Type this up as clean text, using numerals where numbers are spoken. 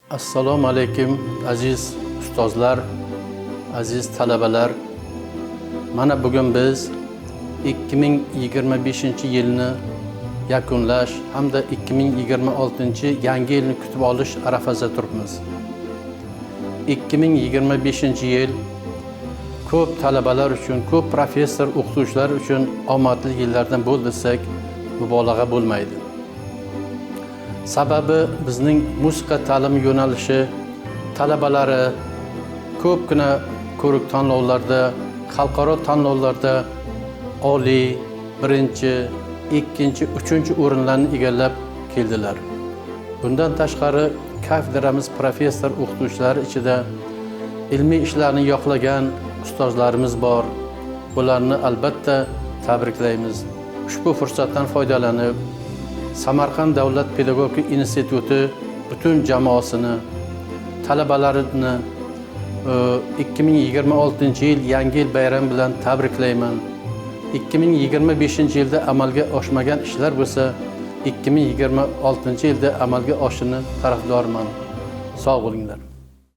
Assalomu alaykum aziz ustozlar, aziz talabalar. Mana bugun biz 2025-yilni yakunlash hamda 2026 yangi yilni kutib olish arafasida turibmiz. 2025-yil ko'p talabalar uchun, ko'p professor o'qituvchilar uchun omadli yillardan bo'ldi desak mubolag'a bo'lmaydi. Sababi bizning musiqa ta'limi yo'nalishi talabalari ko'pgina ko'rik tanlovlarda, xalqaro tanlovlarda oliy, birinchi, ikkinchi, uchinchi o'rinlarni egallab keldilar. Bundan tashqari kafedramiz professor o'qituvchilari ichida ilmiy ishlarni yoqlagan ustozlarimiz bor. Bularni albatta tabriklaymiz. Ushbu fursatdan foydalanib Samarqand davlat pedagogika instituti butun jamoasini, talabalarini 2026-yil yangi yil bayrami bilan tabriklayman. 2025-yilda amalga oshmagan ishlar bo'lsa, 2026-yilda amalga oshishini tarafdorman. Sog' bo'linglar.